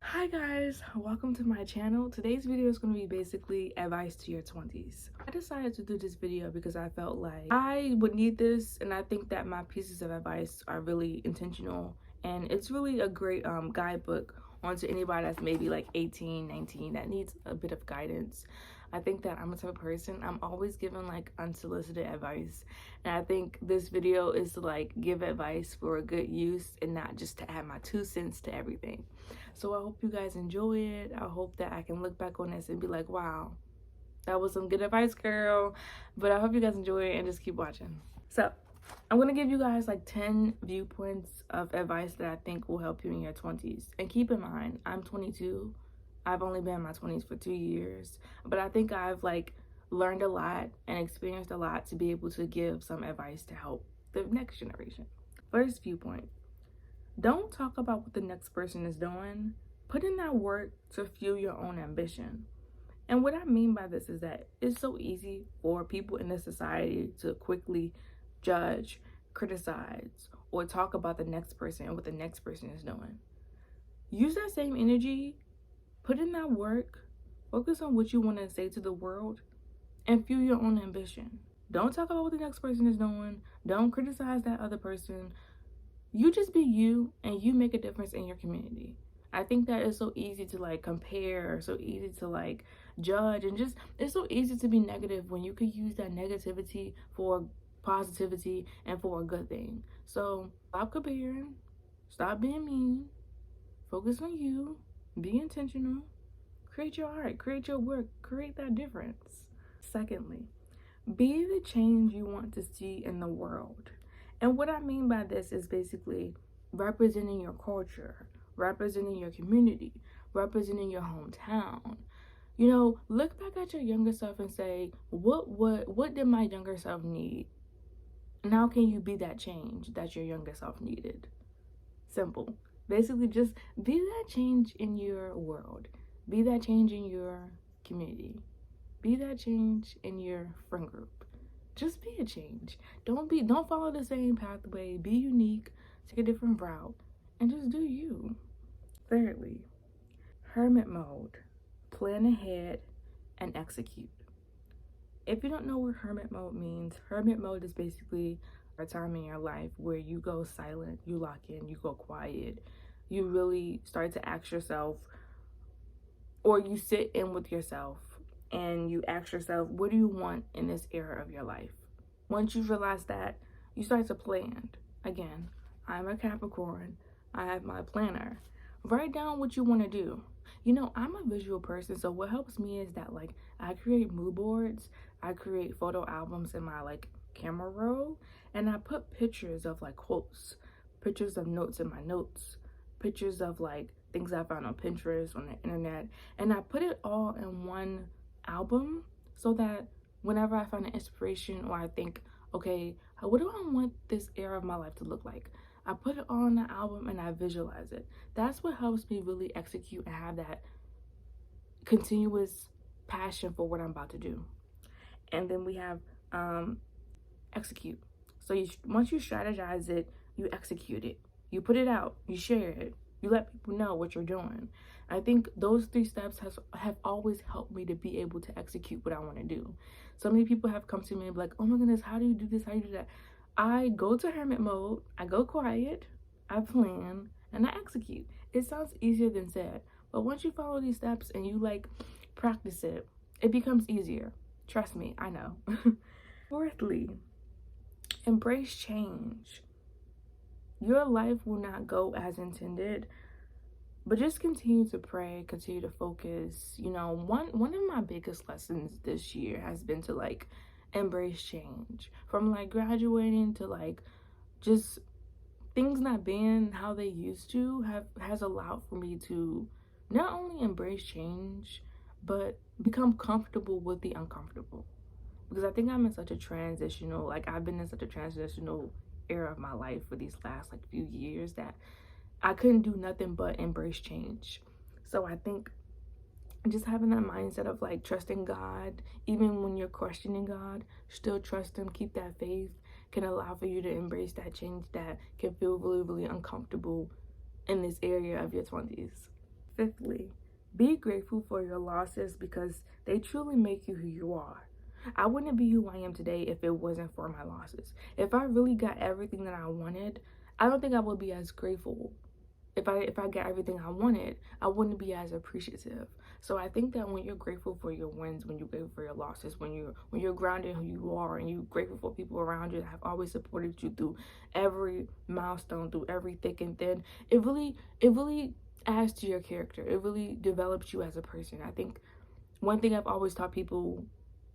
Hi guys, welcome to my channel. Today's video is going to be basically advice to your 20s. I decided to do this video because I felt like I would need this, and I think that my pieces of advice are really intentional, and it's really a great guidebook onto anybody that's maybe like 18, 19 that needs a bit of guidance. I think that I'm the type of person, I'm always giving like unsolicited advice, and I think this video is to like give advice for a good use and not just to add my 2 cents to everything. So I hope you guys enjoy it. I hope that I can look back on this and be like, wow, that was some good advice, girl. But I hope you guys enjoy it and just keep watching. So I'm gonna give you guys like 10 viewpoints of advice that I think will help you in your 20s. And keep in mind, I'm 22. I've only been in my 20s for 2 years, but I think I've like learned a lot and experienced a lot to be able to give some advice to help the next generation. First viewpoint: don't talk about what the next person is doing. Put in that work to fuel your own ambition. And what I mean by this is that it's so easy for people in this society to quickly judge, criticize, or talk about the next person and what the next person is doing. Use that same energy, put in that work, focus on what you want to say to the world, and fuel your own ambition. Don't talk about what the next person is doing. Don't criticize that other person. You just be you, and you make a difference in your community. I think that it's so easy to like compare, so easy to like judge, and just it's so easy to be negative when you could use that negativity for positivity and for a good thing. So stop comparing, stop being mean, focus on you, be intentional, create your art, create your work, create that difference. Secondly, be the change you want to see in the world. And what I mean by this is basically representing your culture, representing your community, representing your hometown. You know, look back at your younger self and say, what did my younger self need? And how can you be that change that your younger self needed? Simple. Basically, just be that change in your world. Be that change in your community. Be that change in your friend group. Just be a change. Don't follow the same pathway. Be unique. Take a different route and just do you. Thirdly, hermit mode. Plan ahead and execute. If you don't know what hermit mode means, hermit mode is basically a time in your life where you go silent, you lock in, you go quiet. You really start to ask yourself, or you sit in with yourself and you ask yourself, what do you want in this era of your life? Once you realize that, you start to plan. Again, I'm a Capricorn. I have my planner. Write down what you want to do. You know, I'm a visual person, so what helps me is that like I create mood boards, I create photo albums in my like camera roll, and I put pictures of like quotes, pictures of notes in my notes, pictures of like things I found on Pinterest, on the internet, and I put it all in one album so that whenever I find an inspiration or I think, okay, what do I want this era of my life to look like? I put it all on the album and I visualize it. That's what helps me really execute and have that continuous passion for what I'm about to do. And then we have execute. So once you strategize it, you execute it. You put it out, you share it, you let people know what you're doing. I think those 3 steps have always helped me to be able to execute what I want to do. So many people have come to me and be like, oh my goodness, how do you do this? How do you do that? I go to hermit mode, I go quiet, I plan, and I execute. It sounds easier than said, but once you follow these steps and you like practice it, it becomes easier. Trust me, I know. Fourthly, embrace change. Your life will not go as intended, but just continue to pray, continue to focus. You know, one of my biggest lessons this year has been to like embrace change. From like graduating to like just things not being how they used to has allowed for me to not only embrace change, but become comfortable with the uncomfortable. Because I think I'm in such a transitional, like I've been in such a transitional era of my life for these last like few years that I couldn't do nothing but embrace change. So I think just having that mindset of like trusting God, even when you're questioning God, still trust him, keep that faith, can allow for you to embrace that change that can feel really, really uncomfortable in this area of your 20s. Fifthly, be grateful for your losses because they truly make you who you are. I wouldn't be who I am today if it wasn't for my losses. If I really got everything that I wanted, I don't think I would be as grateful. If I got everything I wanted, I wouldn't be as appreciative. So I think that when you're grateful for your wins, when you're grateful for your losses, when you're grounded in who you are and you're grateful for people around you that have always supported you through every milestone, through every thick and thin, it really adds to your character. It really develops you as a person. I think one thing I've always taught people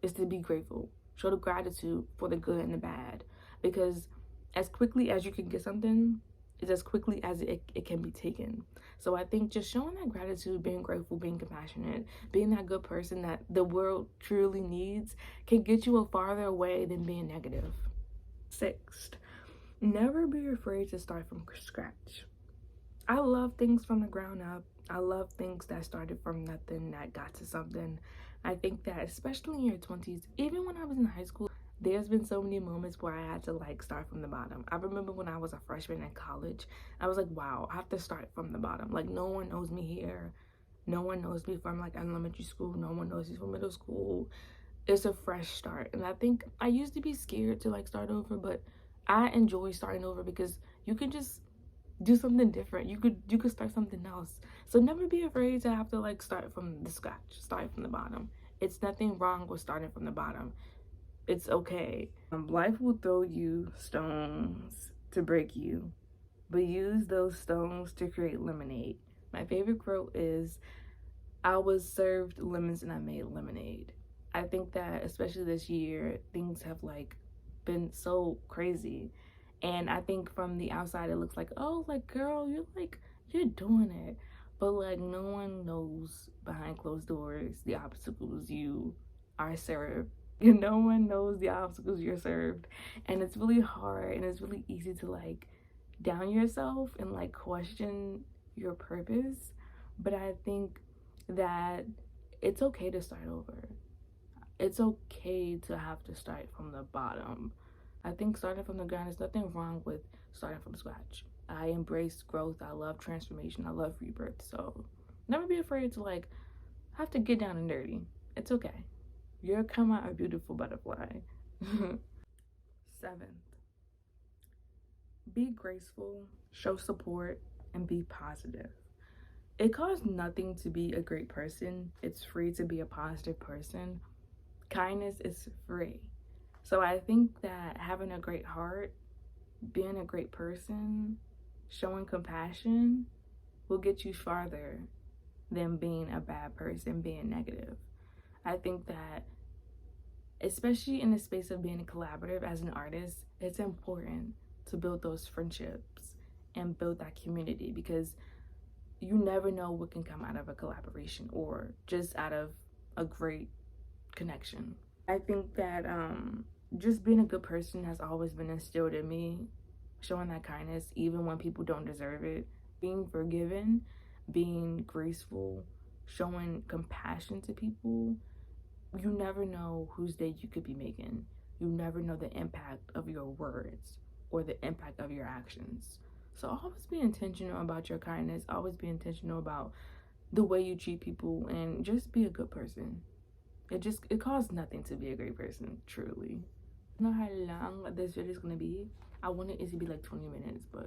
is to be grateful. Show the gratitude for the good and the bad. Because as quickly as you can get something, it's as quickly as it can be taken. So I think just showing that gratitude, being grateful, being compassionate, being that good person that the world truly needs can get you a farther away than being negative. Sixth, never be afraid to start from scratch. I love things from the ground up. I love things that started from nothing that got to something. I think that especially in your 20s, even when I was in high school, there's been so many moments where I had to like start from the bottom. I remember when I was a freshman in college, I was like, wow, I have to start from the bottom. Like no one knows me here. No one knows me from like elementary school. No one knows me from middle school. It's a fresh start. And I think I used to be scared to like start over, but I enjoy starting over because you can just do something different. You could start something else. So never be afraid to have to like start from the scratch, start from the bottom. It's nothing wrong with starting from the bottom. It's okay. Life will throw you stones to break you, but use those stones to create lemonade. My favorite quote is, I was served lemons and I made lemonade. I think that especially this year, things have like been so crazy. And I think from the outside it looks like, oh, like girl, you're doing it. But like no one knows behind closed doors the obstacles you are served. No one knows the obstacles you're served. And it's really hard and it's really easy to like down yourself and like question your purpose. But I think that it's okay to start over. It's okay to have to start from the bottom. I think starting from the ground, there's nothing wrong with starting from scratch. I embrace growth. I love transformation. I love rebirth. So never be afraid to like have to get down and dirty. It's okay. You'll come out a beautiful butterfly. Seventh, be graceful, show support, and be positive. It costs nothing to be a great person. It's free to be a positive person. Kindness is free. So I think that having a great heart, being a great person, showing compassion will get you farther than being a bad person, being negative. I think that especially in the space of being a collaborative as an artist, it's important to build those friendships and build that community because you never know what can come out of a collaboration or just out of a great connection. I think that just being a good person has always been instilled in me, showing that kindness even when people don't deserve it, being forgiving, being graceful, showing compassion to people. You never know whose day you could be making. You never know the impact of your words or the impact of your actions. So always be intentional about your kindness, always be intentional about the way you treat people, and just be a good person. It costs nothing to be a great person, truly. I don't know how long this video is gonna be. I wanted it to be like 20 minutes, but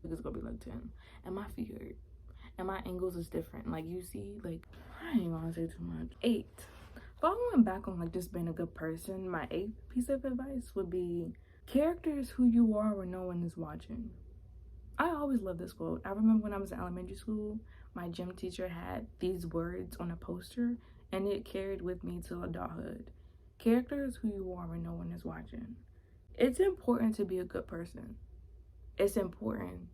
it's gonna be like 10. And my feet hurt. And my angles is different. Like you see, like I ain't gonna say too much. 8. Following back on like just being a good person, my 8th piece of advice would be character is who you are when no one is watching. I always love this quote. I remember when I was in elementary school, my gym teacher had these words on a poster and it carried with me to adulthood. Character is who you are when no one is watching. It's important to be a good person. It's important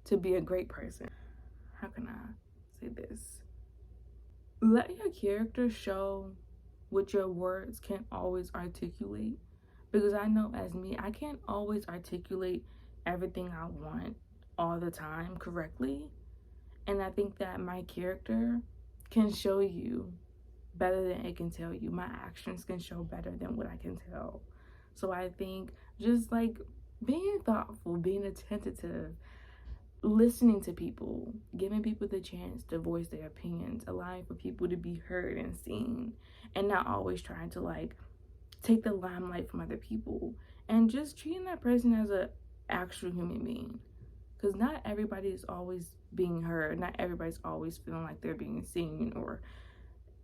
to be a great person. How can I say this? Let your character show what your words can't always articulate. Because I know as me, I can't always articulate everything I want all the time correctly. And I think that my character can show you better than it can tell you. My actions can show better than what I can tell. So I think just like being thoughtful, being attentive, listening to people, giving people the chance to voice their opinions, allowing for people to be heard and seen, and not always trying to like take the limelight from other people, and just treating that person as a actual human being. Because not everybody is always being heard, not everybody's always feeling like they're being seen, or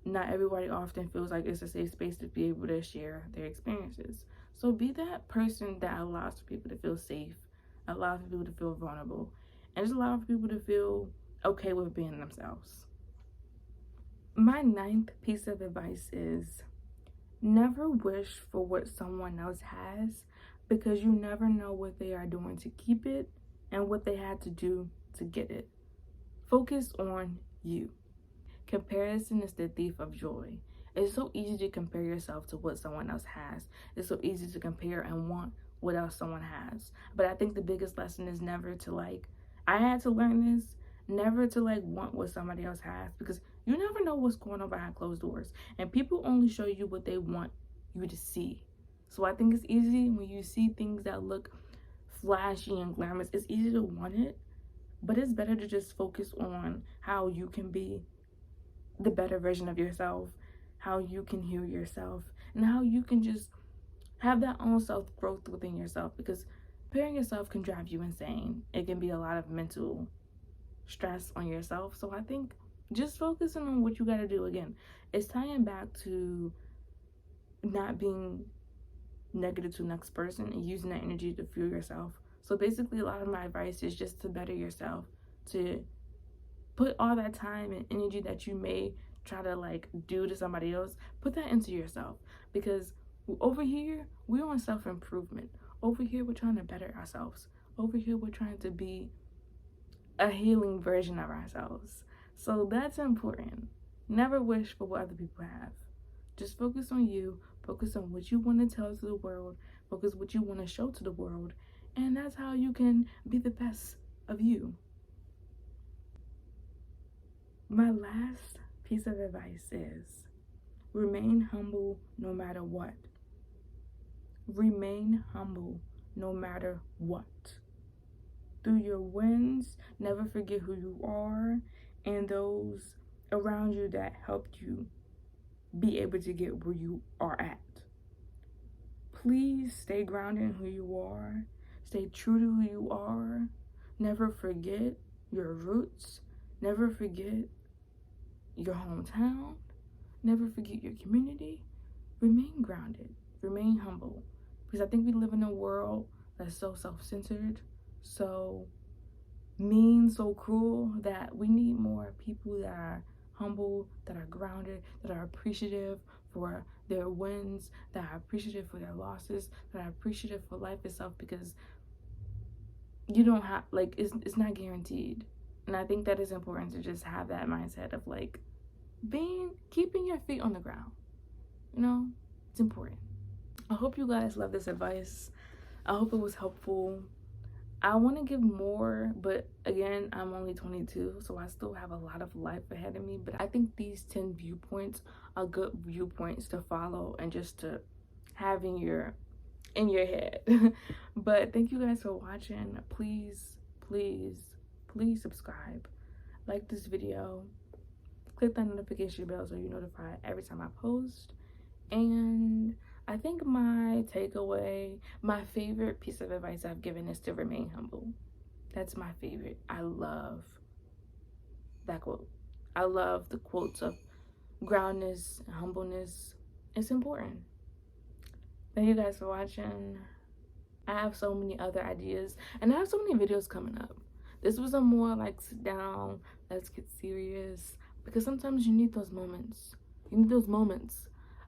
not everybody often feels like it's a safe space to be able to share their experiences. So be that person that allows for people to feel safe, allows for people to feel vulnerable, and just allow for people to feel okay with being themselves. My ninth piece of advice is never wish for what someone else has, because you never know what they are doing to keep it and what they had to do to get it. Focus on you. Comparison is the thief of joy. It's so easy to compare yourself to what someone else has. It's so easy to compare and want what else someone has. But I think the biggest lesson is never to like, I had to learn this, never to like want what somebody else has, because you never know what's going on behind closed doors. And people only show you what they want you to see. So I think it's easy when you see things that look flashy and glamorous, it's easy to want it, but it's better to just focus on how you can be the better version of yourself, how you can heal yourself, and how you can just have that own self-growth within yourself, because comparing yourself can drive you insane. It can be a lot of mental stress on yourself. So I think just focusing on what you got to do. Again, it's tying back to not being negative to the next person and using that energy to fuel yourself. So basically, a lot of my advice is just to better yourself, to put all that time and energy that you may try to like do to somebody else, put that into yourself. Because over here, we're on self-improvement. Over here, we're trying to better ourselves. Over here, we're trying to be a healing version of ourselves. So that's important. Never wish for what other people have. Just focus on you. Focus on what you want to tell to the world. Focus what you want to show to the world. And that's how you can be the best of you. My last piece of advice is remain humble no matter what. Remain humble no matter what. Through your wins, never forget who you are and those around you that helped you be able to get where you are at. Please stay grounded in who you are. Stay true to who you are. Never forget your roots. Never forget your hometown. Never forget your community. Remain grounded. Remain humble. Because I think we live in a world that's so self-centered, so mean, so cruel, that we need more people that are humble, that are grounded, that are appreciative for their wins, that are appreciative for their losses, that are appreciative for life itself, because you don't have, like, it's not guaranteed. And I think that is important to just have that mindset of like keeping your feet on the ground. You know, it's important. I hope you guys love this advice. I hope it was helpful. I want to give more, but again, I'm only 22, so I still have a lot of life ahead of me. But I think these 10 viewpoints are good viewpoints to follow and just to have in your head. But thank you guys for watching. Please, please, please subscribe, like this video, click that notification bell so you're notified every time I post. And I think my takeaway, my favorite piece of advice I've given is to remain humble. That's my favorite. I love that quote. I love the quotes of groundness and humbleness. It's important. Thank you guys for watching. I have so many other ideas and I have so many videos coming up. This was a more like sit down, let's get serious, because sometimes you need those moments. You need those moments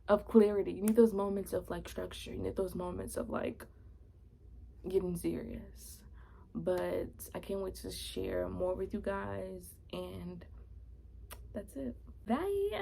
of clarity. You need those moments of like structure. You need those moments of like getting serious. But I can't wait to share more with you guys, and that's it. Bye.